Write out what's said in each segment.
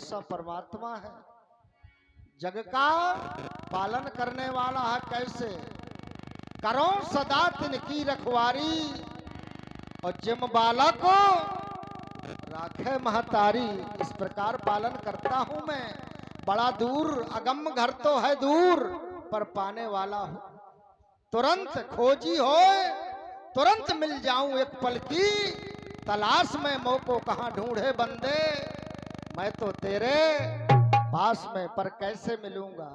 ऐसा परमात्मा है, जग का पालन करने वाला है। कैसे करो सदा तिनकी रखवारी, और जिम बाला को राखे महतारी। इस प्रकार पालन करता हूं मैं। बड़ा दूर अगम घर तो है दूर, पर पाने वाला हूं तुरंत। खोजी हो तुरंत मिल जाऊं एक पल की तलाश में, मोको कहां ढूंढे बंदे। मैं तो तेरे पास में, पर कैसे मिलूंगा।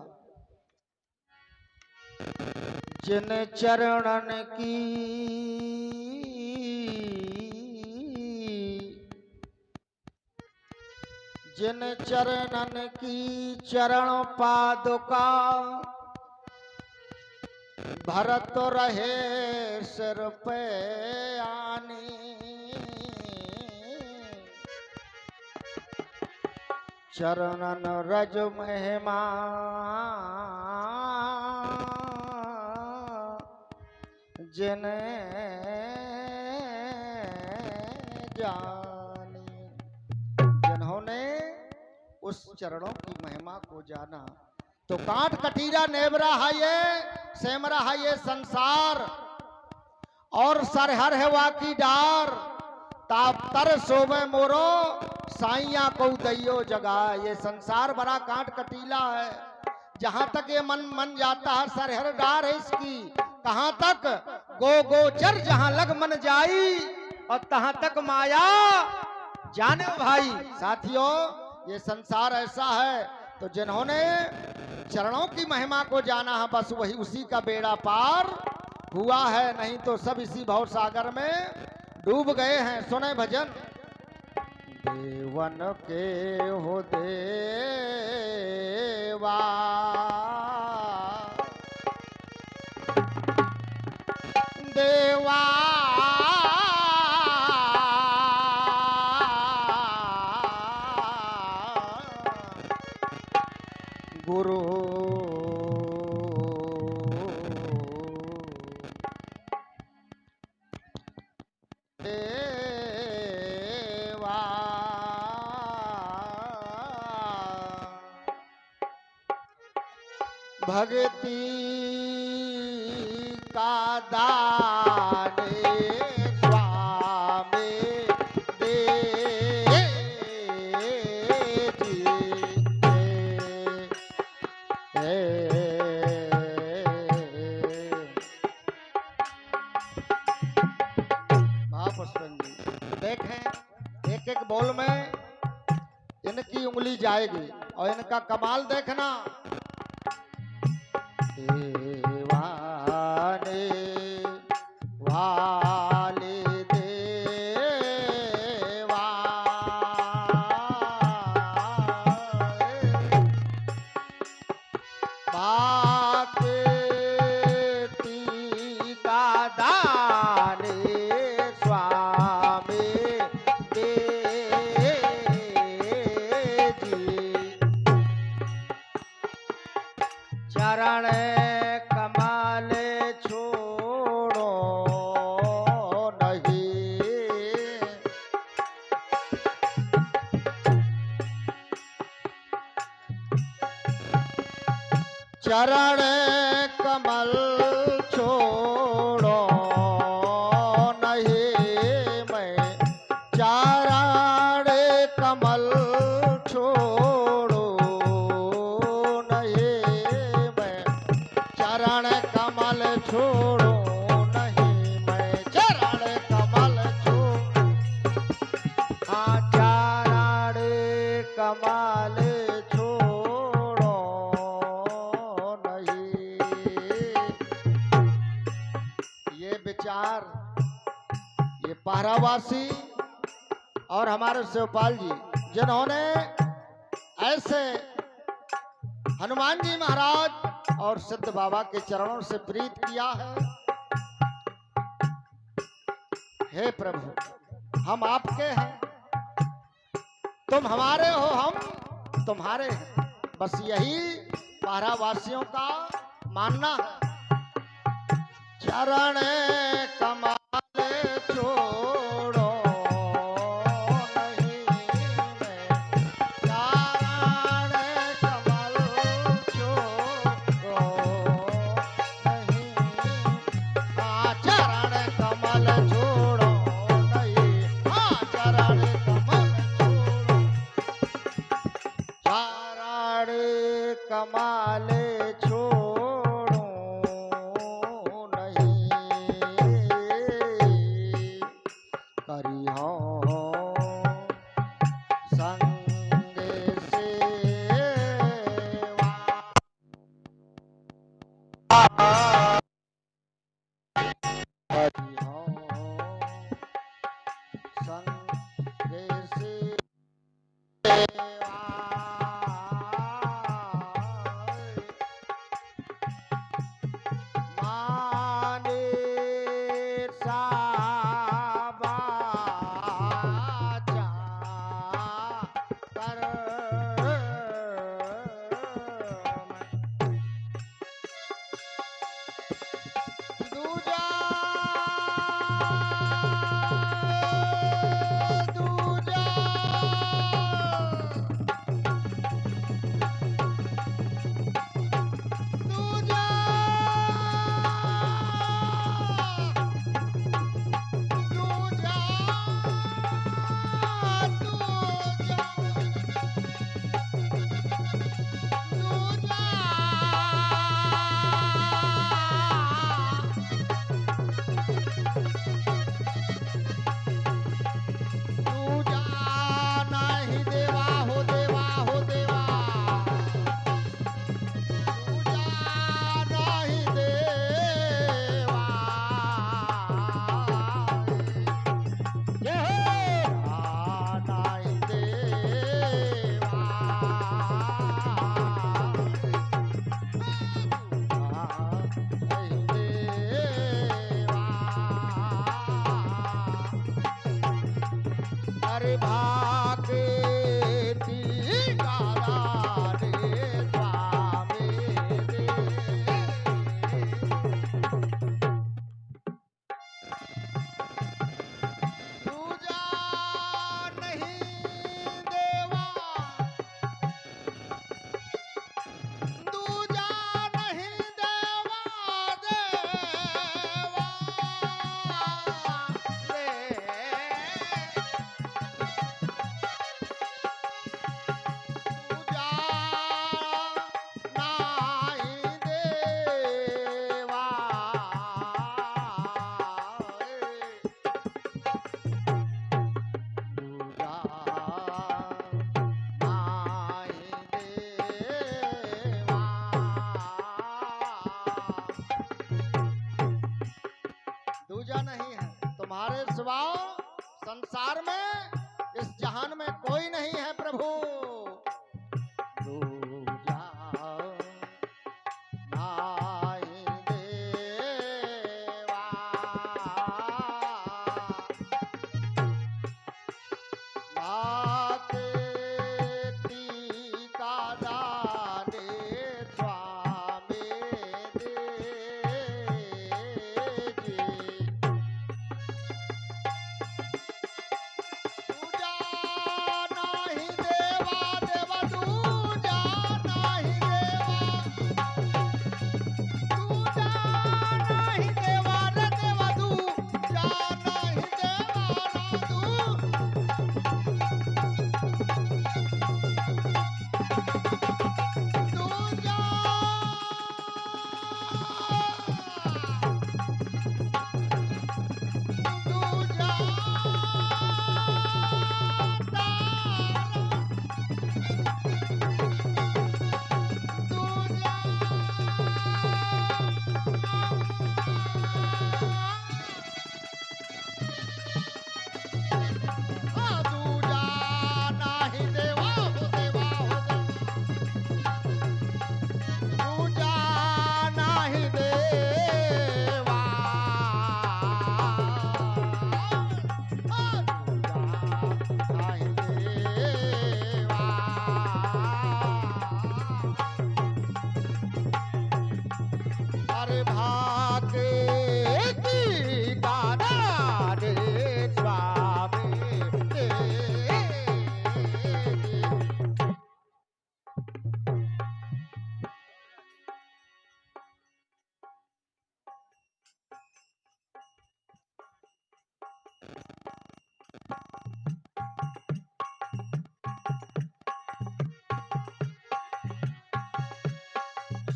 जिन चरणन की जिन चरणन की चरण पादुका, भरत रहे सिर पे आनी। चरणन रज महिमा जिने जानी। जिन्होंने उस चरणों की महिमा को जाना, तो कांट कटीरा नेवरा है ये, सेमरा है ये संसार, और सरहर है वाकी डार। ताप तर सोवे मोरो साइया को दैयो जगा। ये संसार बड़ा कांट कटीला है। जहां तक ये मन जाता है सरहर डार है इसकी। कहां तक गोचर जहां लग मन जाई, और तहां तक माया जाने भाई। साथियों, ये संसार ऐसा है, तो जिन्होंने चरणों की महिमा को जाना है, बस वही उसी का बेड़ा पार हुआ है। नहीं तो सब इसी भव सागर में डूब गए हैं। सुने भजन। देवन के हो देवा, देवा गुरु देवा, भक्ति का दाने स्वामी दे देखें, एक एक बोल में इनकी उंगली जाएगी, और इनका कमाल देखना। देवाने वाले देवा, भक्ति का दाने स्वामी दे चरण कमल छोड़ो नहीं। चरण कमल छोड़ो नहीं, मैं चरण कमल छोड़ो नहीं। मैं चरण कमल छोड़ो नहीं, मैं चरण कमल छोड़ो। हाँ, चरण कमल छोड़ो नहीं। ये विचार ये पहरावासी और हमारे शिवपाल जी, जिन्होंने ऐसे हनुमान जी महाराज और सिद्ध बाबा के चरणों से प्रीत किया है। हे प्रभु, हम आपके हैं, तुम हमारे हो, हम तुम्हारे हैं। बस यही पहरावासियों का मानना है। चरण कमल छोड़ो नहीं, मैं चरण कमल छोड़ो नहीं, हाँ चरण कमल छोड़ो, चरण कमल छोड़ो नहीं, करिहो संग सेवा, करिहो संग सेवा, माने साबाचा कर दूजा दूजा दूजा दूजा दूजा नहीं देवा हो देवा हो देवा, दूजा नहीं देवा, नहीं देवा, नहीं देवा, अरे भागे गारा रे स्वामी दे, दूजा नहीं देवा, दूजा नहीं देवा, देवा रे, दूजा नहीं देवा, दूजा नहीं देवा, दूजा नहीं है तुम्हारे सिवा संसार में, इस जहान में कोई नहीं है प्रभु, दूजा नहीं देवा, माते टीका दाने स्वामी दे जी, पूजा नहीं देवा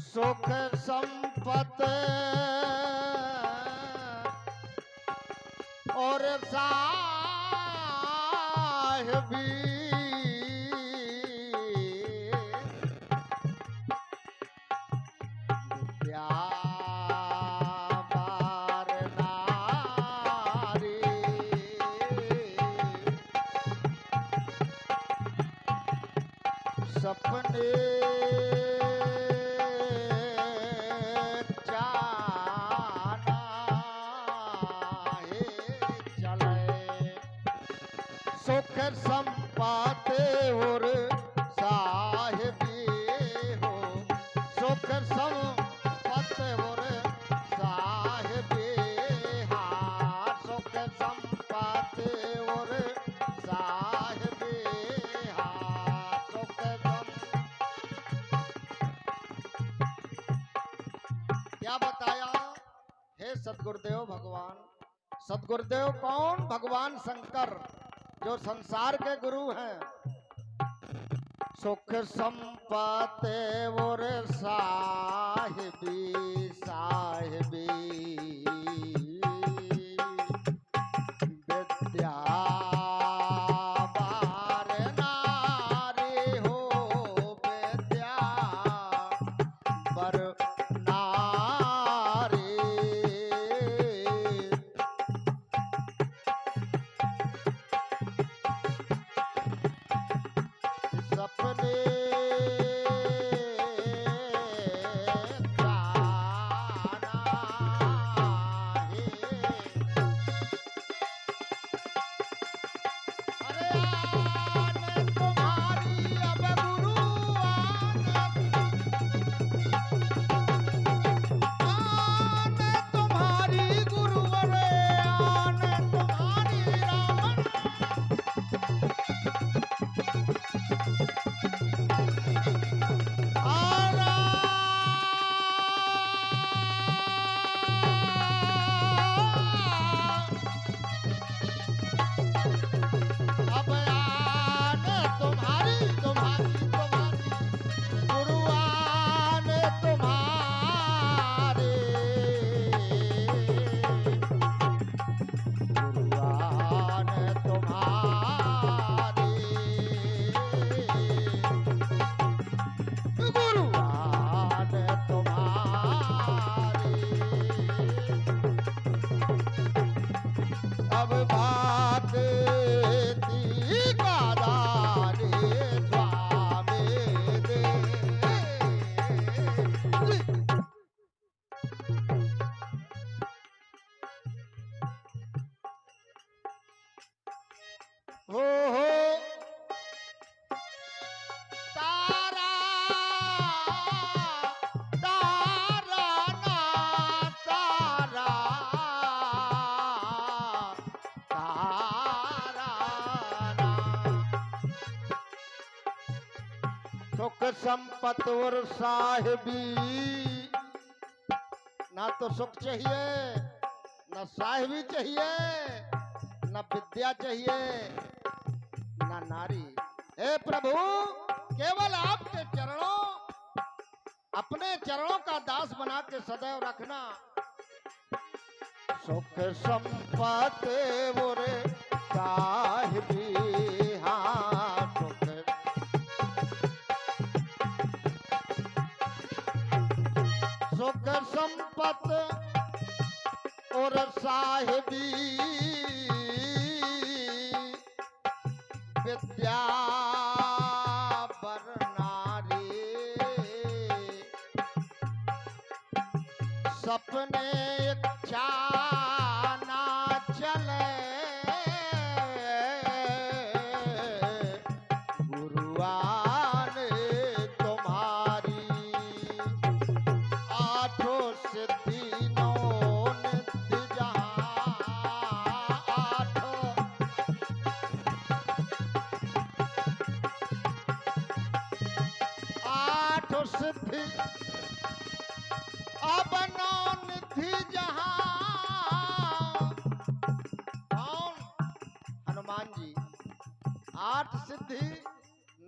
सुख संपत और साहिबी प्यार नारी सपने सुख संपाते और साहिबी हो सुख संपत और साहिबी हाँ सुख संपाते और साहिबी हाँ सुख क्या बताया हे सतगुरुदेव भगवान। सतगुरुदेव कौन? भगवान शंकर जो संसार के गुरु हैं। सुख संपत्ति और साहिबी साहिबी विद्या बार नारी हो विद्या बर नारी सपने जाना है। अरे आन तुम्हारी अब गुरु आन तुम्हारी गुरु अरे आन तुम्हारी रामन अब आन तुम्हारी तुम्हारी तुम्हारी गुरुआन तुम्हारे गुरुआन तुम्हारे गुरुआन तुम्हारे अब बात का दाने स्वामी दे हो तारा तारा ना तारा तारा ना सुख संपत और साहिबी ना तो सुख चाहिए ना साहिबी चाहिए ना विद्या चाहिए ना नारी। हे प्रभु केवल आपके चरणों अपने चरणों का दास बना के सदैव रखना। सुख संपत्ति और साहिबी हाँ सुख संपत और साहिबी विद्या बर नारी सपने इच्छा ना चले गुरुआन तुम्हारी आठों सिद्धि नौ निधि जहाँ आठों सिद्धि अब नौ निधि जहाँ कौन? हनुमान जी 8 सिद्धि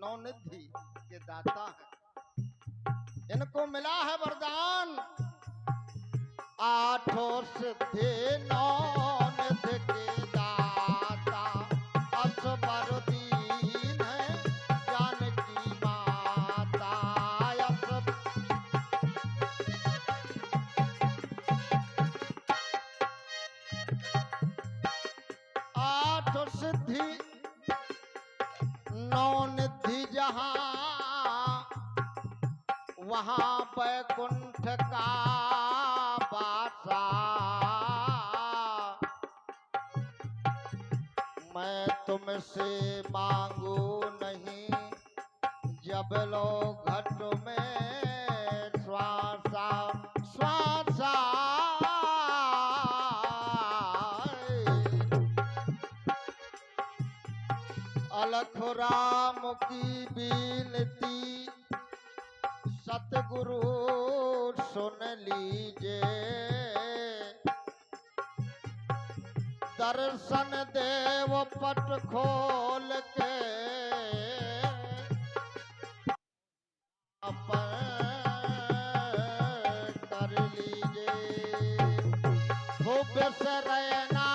9 निधि के दाता हैं। इनको मिला है वरदान, आठों सिद्धि नौ निधि के दाता, असबर दीन है जानकी माता। आठ सिद्धि नौ निधि जहां, वहां बैकुंठ का बासा। मैं तुमसे मांगू नहीं, जब लो घट में श्वासा श्वासा। अलख राम की बीनती सतगुरु सुन लीजे, दर्शन देव पट खोल के अपन कर लीजे। हो बिसरना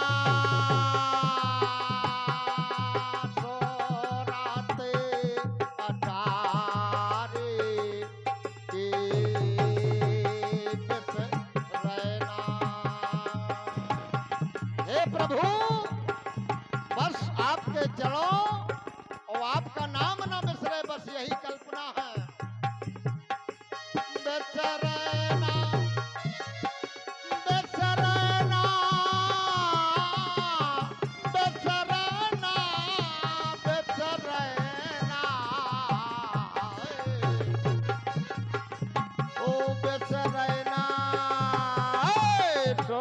प्रभु, बस आपके चलो और आपका नाम ना बिसरे, बस यही कल्पना है। बिसरना बिसरना बिसरना बिसरना, ओ बिसरना सो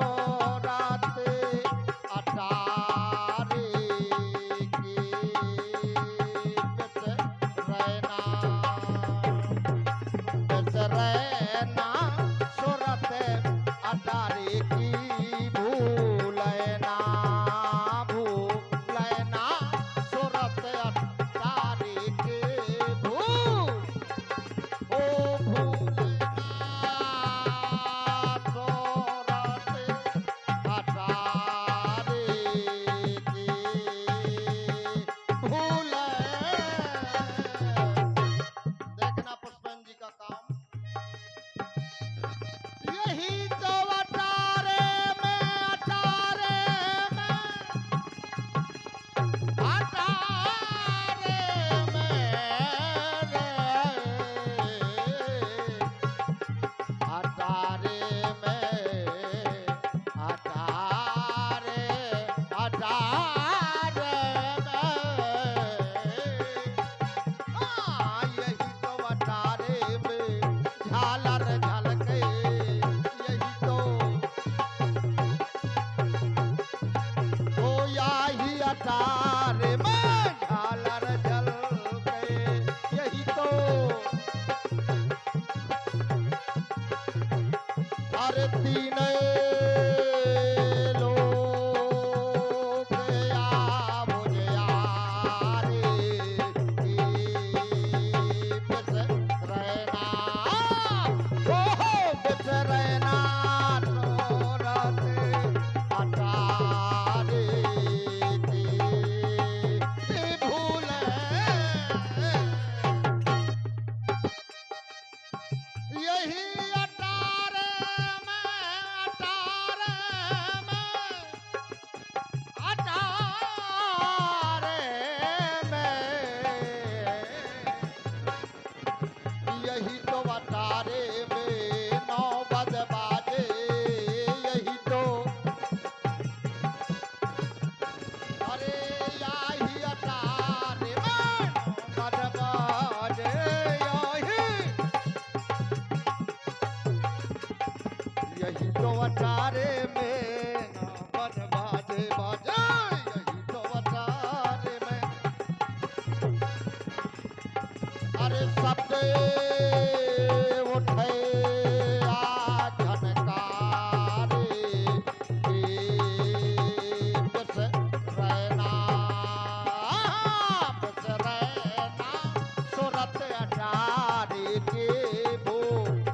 रहना सुरत अटारी की भूलना, भूलना सुरत अटारी की भूल, ओ भूलना सुरत अटारी की भूल। देखना पुष्पन जी का काम, यही तो अटारे में अटारे में अटारे में अटारे में अटारे अटारे में, यही तो अटारे में झालर झलके, यही तो ओ यही अटारे में झालर झलके, यही तो हर तीन लोग या मुझे यारे बिसरना, ओ बिसरना सुरत अटारी की भूल। यही अटारे में अटारे में अटारे में, यही तो अटारे में 9 बज बाजे, यही तो अरे यही अटारे में 9 बज बाजे, यही तो अटारे में 9 बज बाजे बाजे, यही तो अटारे में। अरे शब्द उठे आ झनकारे, बिसरना बिसरना सुरत अटारी के भूल।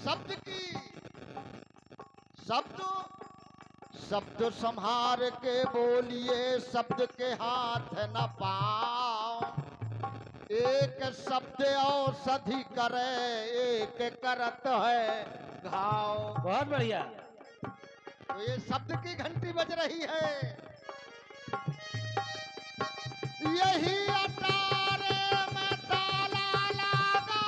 शब्द की, शब्द शब्द संहार के बोलिए, शब्द के हाथ न पाओ। एक शब्द औषधि करे, एक करत है घाव। बहुत बढ़िया। तो ये शब्द की घंटी बज रही है। यही अटारे में ताला लगा,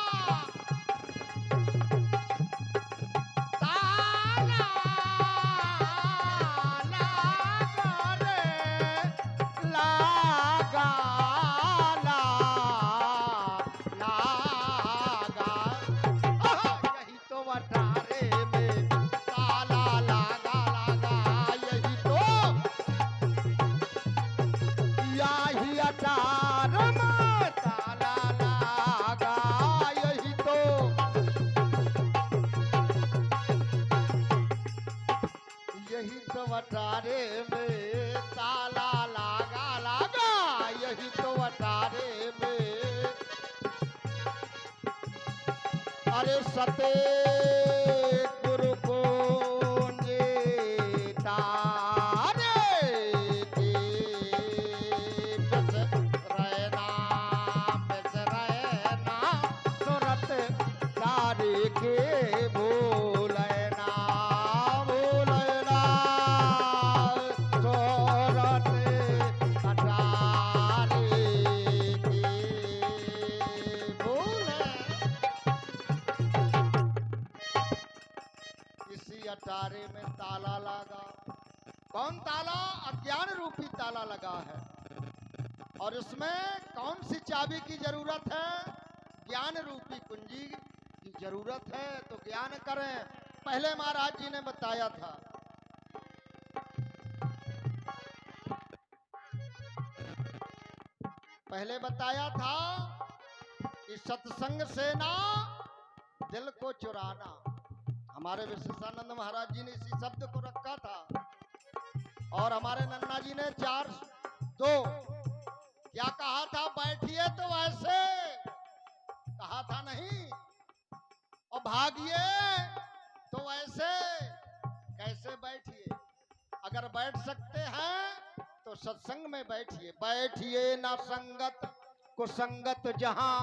ताला लगा रे, लगा, लगा। यही तो अटारे में ताला लगा, लगा। यही तो, यही अटार में ताला लगा। यही तो, यही तो अटारे में ताला लगा, लगा। यही तो अटारे में, अरे सते गुरु को तारे के बिस रहना, बिस रहना, सुरत तारे के भूलना, भूलना, सुरत तारे के भूलना। इसी अटारे में ताला लगा। कौन ताला? अज्ञान रूपी ताला लगा है। और इसमें कौन सी चाबी की जरूरत है? ज्ञान रूपी कुंजी की जरूरत है। तो ज्ञान करें। पहले महाराज जी ने बताया था, पहले बताया था कि सत्संग से ना दिल को चुराना। हमारे विशेषानंद महाराज जी ने इसी शब्द को रखा था। और हमारे नन्ना जी ने 4:2 क्या कहा था? बैठिए तो ऐसे कहा था नहीं, और भागिए तो ऐसे। कैसे बैठिए? अगर बैठ सकते हैं तो सत्संग में बैठिए। बैठिए ना संगत को संगत, जहां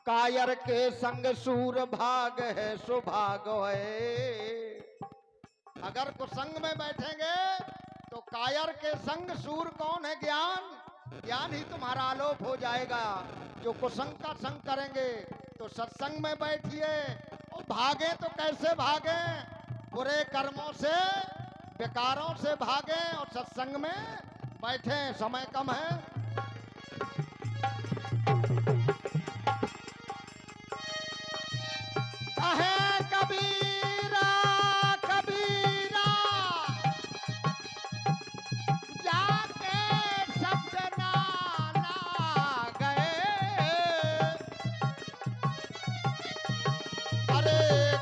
कायर के संग सूर भाग है, सुभाग है। अगर कुसंग में बैठेंगे तो कायर के संग सूर कौन है? ज्ञान। ज्ञान ही तुम्हारा आलोप हो जाएगा। जो कुसंग का संग करेंगे तो सत्संग में बैठिए। और भागे तो कैसे भागे? बुरे कर्मों से, विकारों से भागे और सत्संग में बैठे। समय कम है। कहे कबीरा, कबीरा जाके शब्द नाला गए। अरे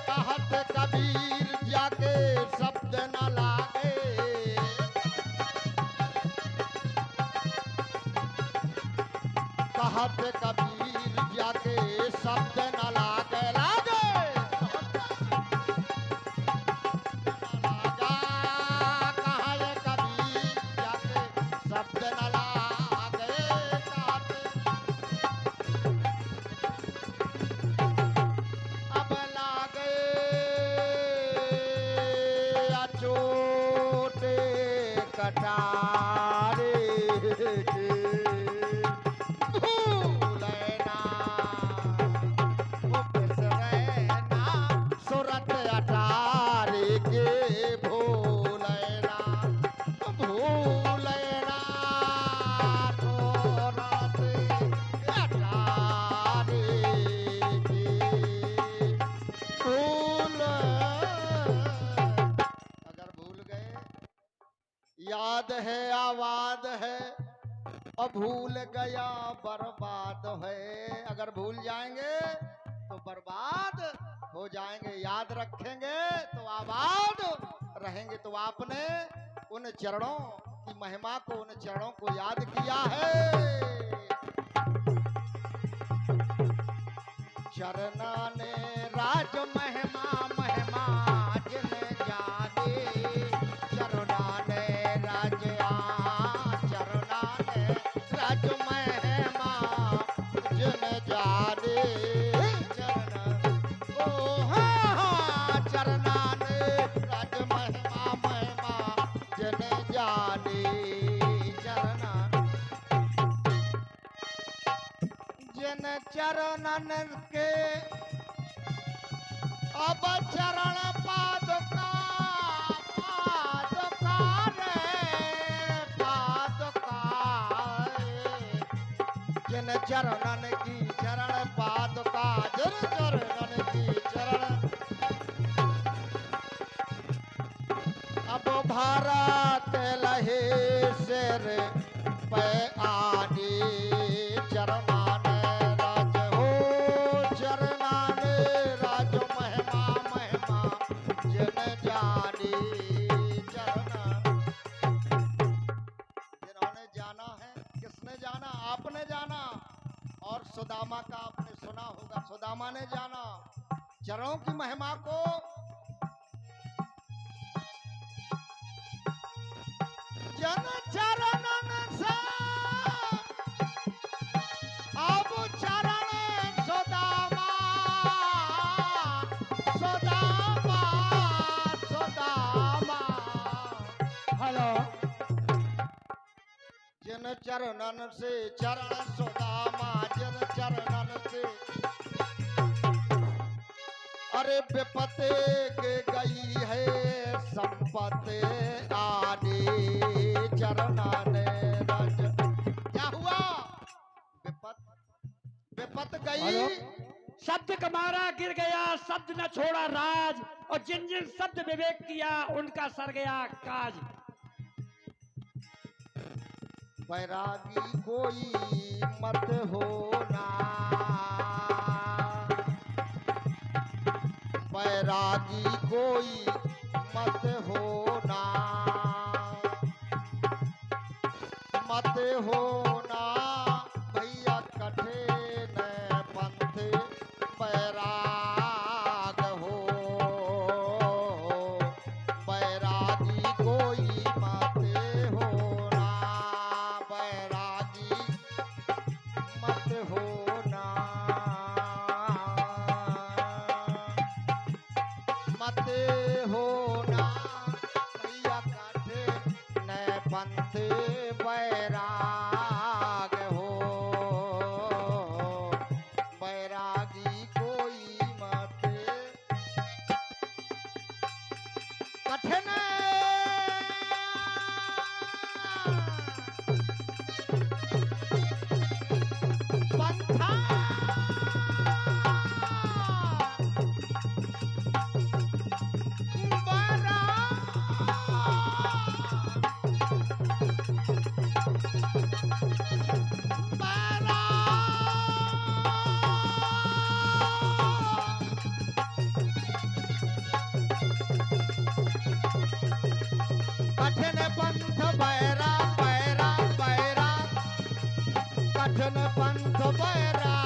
कहत कबीर जाके शब्द न लागे। कहत कबीर जाके शब्द न लागे, लागे। लागा, कहा ये कबीर जाके शब्द न लागे। कहत अब लागे अचोटे कटारे के भूलना, वो बिसरना, सुरत अटारे के भूलना, भूलना, सुरत अटारे के भूल। अगर भूल गए, याद है आवाद है, और भूल गया बर्बाद है। अगर भूल जाएंगे तो बर्बाद हो जाएंगे। याद रखेंगे तो आबाद रहेंगे। तो आपने उन चरणों की महिमा को, उन चरणों को याद किया है। चरना ने राज महिमा महिमा जिन जाने चरना ने राज चरना ने राज महिमा जिन जाने चरण ओ हाँ चरना ने राज महिमा महिमा जिन जाने चरना जिन चरणन के अब चरण पादुका पादुका रे पादुका जिन चरणन की चरण पादुका जिन चरणन की चरण अब भारत लहे सिर पे आनी चरणान राज हो चरणान राज महिमा महिमा जिन जानी चरण जिन्होंने जाना है किसने जाना आपने जाना और सुदामा का आपने सुना होगा सुदामा ने जाना चरणों की महिमा को जन चरणन से अब चरण सुदामा सुदामा सुदामा हेलो जिन चरणन से चरण सुदामा जिन चरणन से अरे विपत्ति के गई है संपत्ति आनी चरणान राज क्या हुआ विपत गई शब्द कमारा गिर गया शब्द न छोड़ा राज और जिन जिन शब्द विवेक किया उनका सर गया काज बैरागी कोई मत होना बैरागी कोई मत होना मत होना भैया कठिन पंथ बैराग हो बैरागी कोई मत होना बैरागी मत होना मत होना भैया कठिन पंथ बैराग हो बैरागी कोई मत कठिन पंथा कठिन पंथ बैरा बैरा बैरा कठिन पंथ बैराग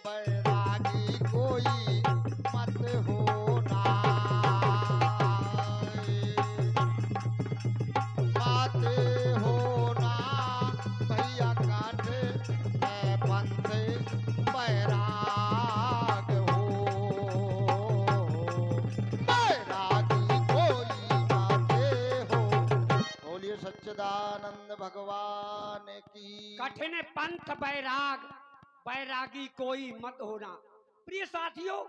बैरागी कोई मत होना मत होना भैया काठ पंथ बैराग हो बैरागी कोई मत हो बोलिए सच्चिदानंद भगवान की कठिन पंथ बैराग बैरागी कोई मत होना। प्रिय साथियों